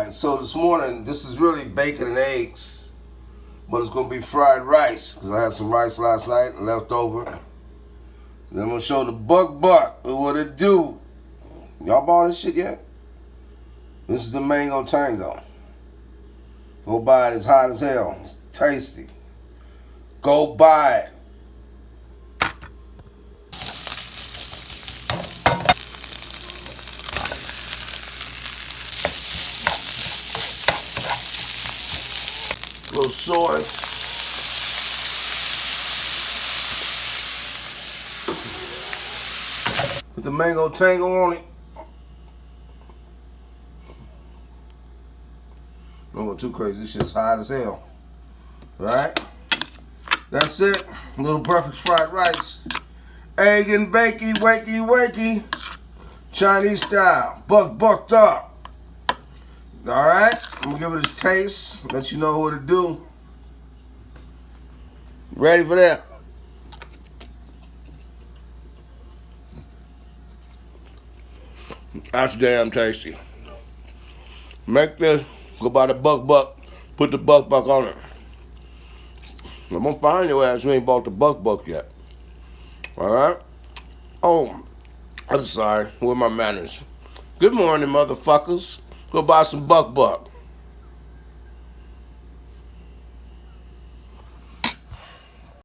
Alright, so this morning, this is really bacon and eggs, but it's going to be fried rice, because I had some rice last night left over. Then I'm going to show the Buck Buck what it do. Y'all bought this shit yet? This is the Mango Tango. Go buy it, it's hot as hell, it's tasty. Go buy it. A little soy. Put the Mango Tango on it. Don't go too crazy, this shit's hot as hell. Alright? That's it. A little perfect fried rice. Egg and bakey, wakey, wakey. Chinese style. Bucked up. Alright? I'm gonna give it a taste. Let you know what to do. Ready for that? That's damn tasty. Make this. Go buy the Buck Buck. Put the Buck Buck on it. I'm gonna find your ass who ain't bought the Buck Buck yet. Alright? Oh, I'm sorry. Where are my manners? Good morning, motherfuckers. Go buy some Buck Buck.